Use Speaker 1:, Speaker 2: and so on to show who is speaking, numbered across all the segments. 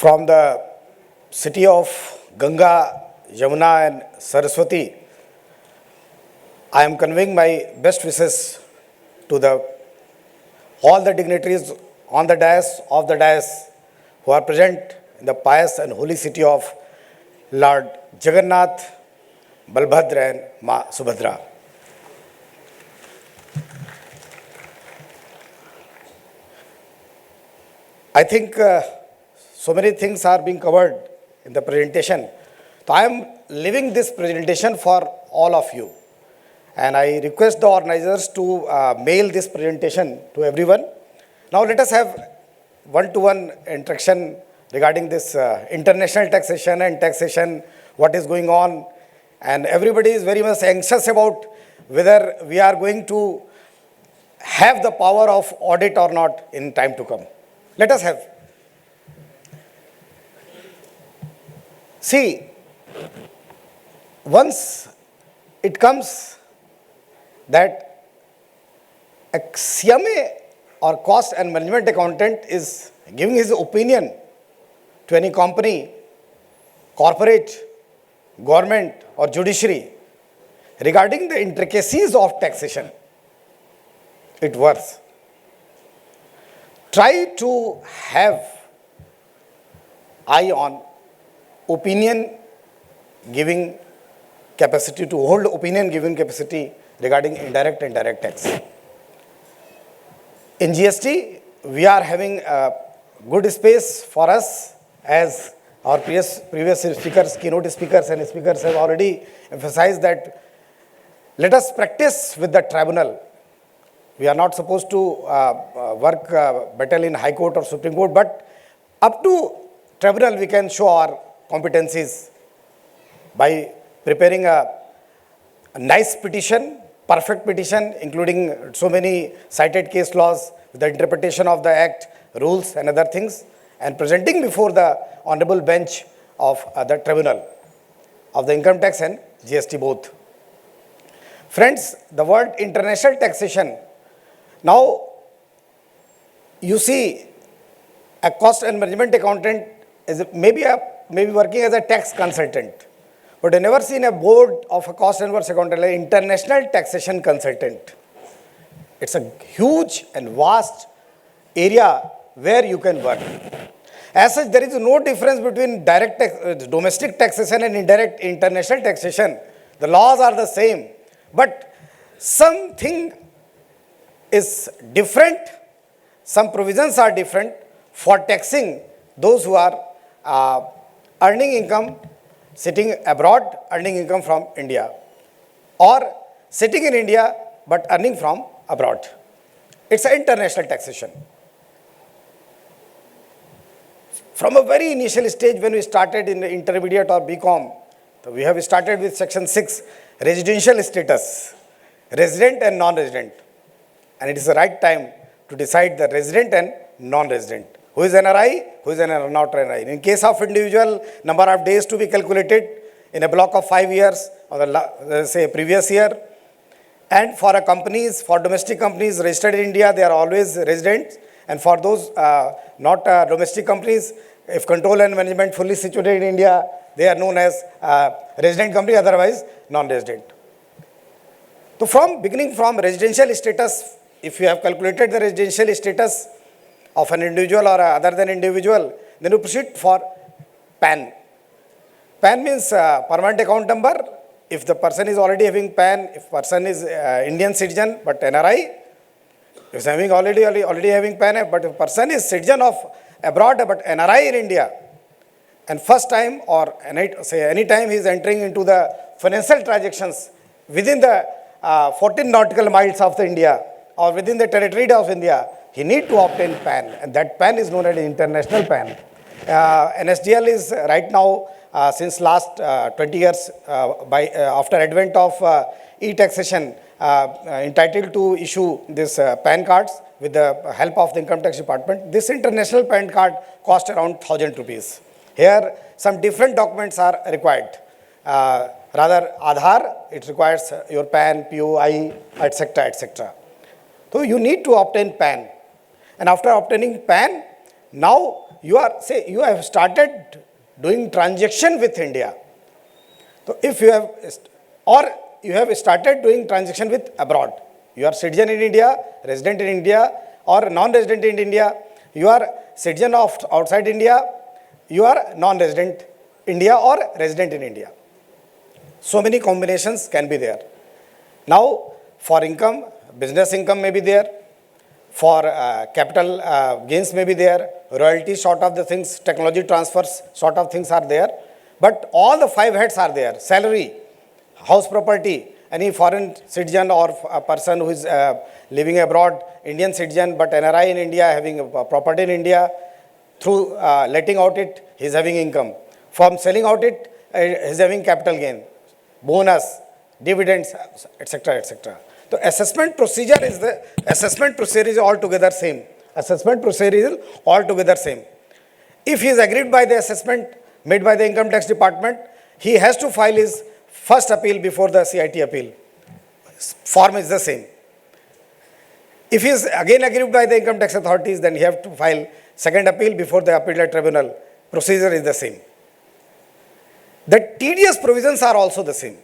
Speaker 1: From the city of Ganga, Yamuna and Saraswati, I am conveying my best wishes to all the dignitaries on the dais, of the dais, who are present in the pious and holy city of Lord Jagannath, Balbhadra and Ma Subhadra. I think so many things are being covered in the presentation. So I am leaving this presentation for all of you. And I request the organizers to mail this presentation to everyone. Now let us have one-to-one interaction regarding this international taxation and taxation, what is going on. And everybody is very much anxious about whether we are going to have the power of audit or not in time to come. Let us have. See, once it comes that a CMA or cost and management accountant is giving his opinion to any company, corporate, government or judiciary regarding the intricacies of taxation, it works. Try to have eye on opinion giving capacity, to hold opinion giving capacity regarding indirect and direct tax. In GST, we are having a good space for us, as our previous speakers, keynote speakers and speakers have already emphasized that let us practice with the tribunal. We are not supposed to work battle in High Court or Supreme Court, but up to tribunal we can show our competencies by preparing a nice petition, perfect petition, including so many cited case laws, the interpretation of the act, rules and other things, and presenting before the honorable bench of the tribunal of the income tax and GST both. Friends, the word international taxation, now you see a cost and management accountant is maybe working as a tax consultant. But I never seen a board of a cost and management accountant like international taxation consultant. It's a huge and vast area where you can work. As such, there is no difference between direct tax, domestic taxation and indirect international taxation. The laws are the same, but something is different. Some provisions are different for taxing those who are earning income sitting abroad, earning income from India, or sitting in India but earning from abroad. It's an international taxation. From a very initial stage when we started in the intermediate or BCom, we have started with section 6, residential status, resident and non-resident. And it is the right time to decide the resident and non-resident. Who is NRI, who is not NRI. In case of individual, number of days to be calculated in a block of 5 years, or say previous year. And for companies, for domestic companies registered in India, they are always residents. And for those not domestic companies, if control and management fully situated in India, they are known as resident company, otherwise non-resident. So beginning from residential status, if you have calculated the residential status of an individual or other than individual, then you proceed for PAN. PAN means permanent account number. If the person is already having PAN, if person is Indian citizen but NRI, if having already having PAN, but if person is citizen of abroad but NRI in India, and first time or any time he is entering into the financial transactions within the 14 nautical miles of the India or within the territory of India, he need to obtain PAN, and that PAN is known as international PAN. NSDL is right now, since last 20 years, after advent of e-taxation, entitled to issue this PAN cards with the help of the income tax department. This international PAN card cost around 1,000 rupees. Here, some different documents are required. Rather, Aadhaar, it requires your PAN, POI, etc., etc. So you need to obtain PAN. And after obtaining PAN, Now you are, say, you have started doing transaction with India. So if you have, or you have started doing transaction with abroad, you are citizen in India, resident in India, or non-resident in India, you are citizen of outside India, you are non-resident India or resident in India. So many combinations can be there. Now, for income, business income may be there, for capital gains may be there, royalty sort of the things, technology transfers sort of things are there. But all the 5 heads are there: salary, house property, any foreign citizen or a person who is living abroad, Indian citizen but NRI in India, having a property in India, through letting out it, he is having income. From selling out it, he is having capital gain, bonus, dividends, etc., etc. So assessment procedure is altogether same. Assessment procedure is altogether same. If he is agreed by the assessment made by the income tax department, he has to file his first appeal before the CIT appeal. Form is the same. If he is again agreed by the income tax authorities, then he has to file second appeal before the appellate tribunal. Procedure is the same. The tedious provisions are also the same.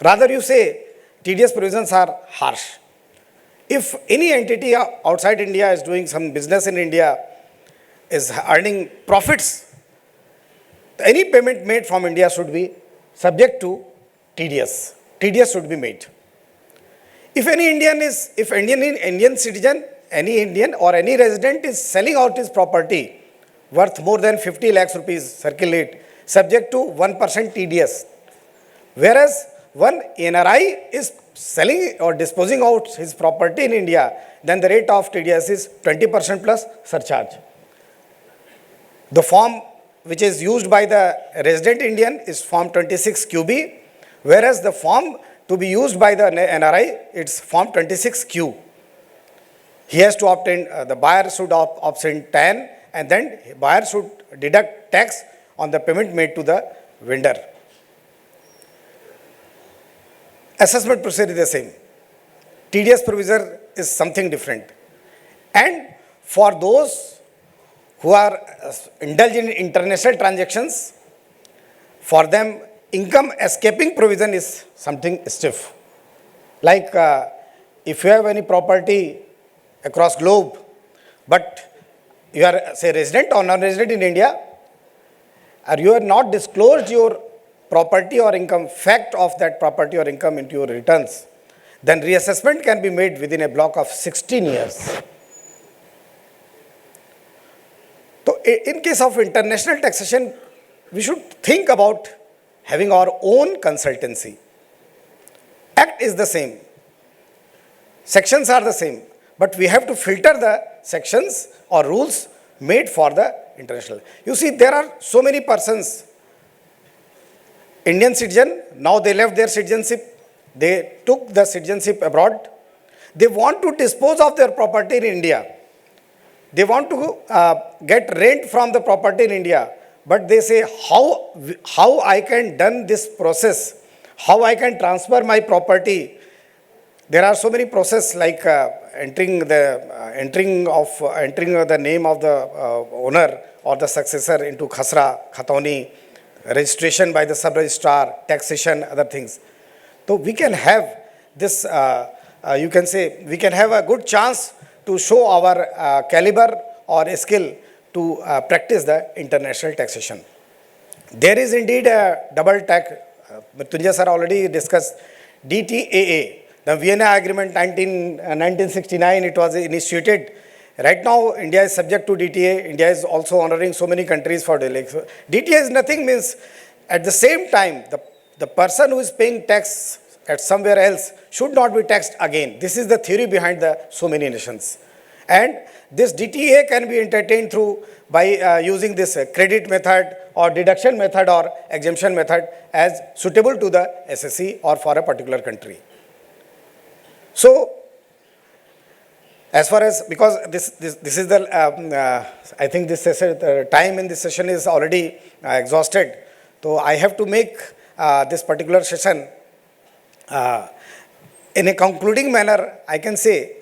Speaker 1: Rather, you say tedious provisions are harsh. If any entity outside India is doing some business in India, is earning profits, any payment made from India should be subject to TDS. TDS should be made. If any Indian citizen, any Indian or any resident is selling out his property worth more than 50 lakhs rupees, circulate, subject to 1% TDS. Whereas one NRI is selling or disposing out his property in India, then the rate of TDS is 20% plus surcharge. The form which is used by the resident Indian is form 26QB, whereas the form to be used by the NRI, it's form 26Q. He has to obtain, the buyer should obtain TAN, and then buyer should deduct tax on the payment made to the vendor. Assessment procedure is the same. TDS provision is something different. And for those who are indulged in international transactions, for them income escaping provision is something stiff. Like if you have any property across globe, but you are, say, resident or non-resident in India, or you have not disclosed your property or income, fact of that property or income into your returns, then reassessment can be made within a block of 16 years. So in case of international taxation, we should think about having our own consultancy. Act is the same. Sections are the same. But we have to filter the sections or rules made for the international. You see, there are so many persons, Indian citizen, now they left their citizenship, they took the citizenship abroad, they want to dispose of their property in India. They want to get rent from the property in India, but they say, how I can done this process, how I can transfer my property. There are so many processes like entering the name of the owner or the successor into Khasra, Khatoni, registration by the sub-registrar, taxation, other things. So we can have this, you can say, we can have a good chance to show our caliber or skill to practice the international taxation. There is indeed a double tax. Mrityunjay sir already discussed DTAA. The Vienna Agreement 1969, it was initiated. Right now, India is subject to DTA. India is also honoring so many countries for delay. So DTA is nothing, means at the same time, the person who is paying tax at somewhere else should not be taxed again. This is the theory behind the so many nations. And this DTA can be entertained through by using this credit method or deduction method or exemption method as suitable to the SSC or for a particular country. So, as far as, because this is the, I think this session, the time in this session is already exhausted. So, I have to make this particular session in a concluding manner. I can say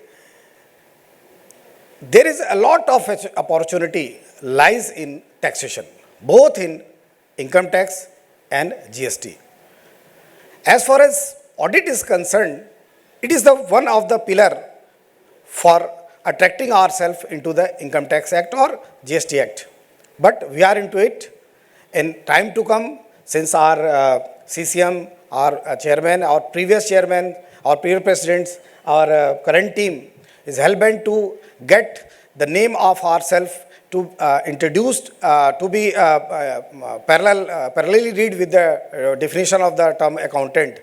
Speaker 1: there is a lot of opportunity lies in taxation, both in income tax and GST. As far as audit is concerned, it is the one of the pillar for attracting ourselves into the Income Tax Act or GST Act. But we are into it. In time to come, since our CCM, our chairman, our previous chairman, our previous presidents, our current team is hell-bent to get the name of ourselves to introduced to be parallelly read with the definition of the term accountant.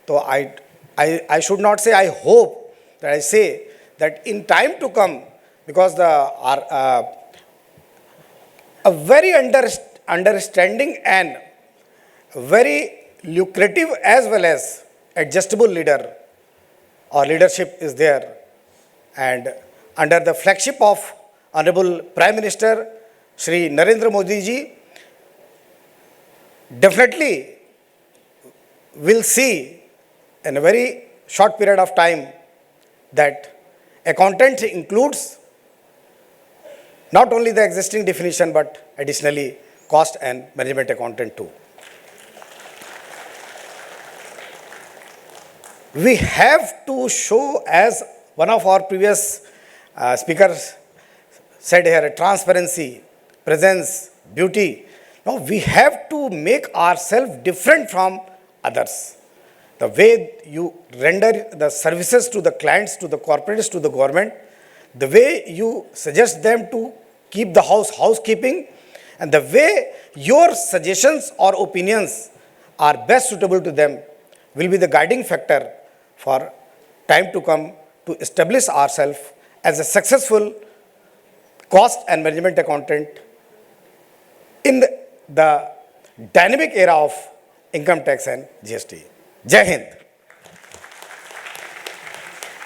Speaker 1: So I should not say I hope, that I say that in time to come, because a very understanding and very lucrative as well as adjustable leader or leadership is there, and under the flagship of Honorable Prime Minister Shri Narendra Modi ji, definitely will see in a very short period of time that accountant includes not only the existing definition but additionally cost and management accountant too. We have to show, as one of our previous speakers said here, transparency, presence, beauty. Now we have to make ourselves different from others. The way you render the services to the clients, to the corporates, to the government, the way you suggest them to keep the housekeeping, and the way your suggestions or opinions are best suitable to them will be the guiding factor for time to come to establish ourselves as a successful cost and management accountant in the dynamic era of income tax and GST. Jai Hind.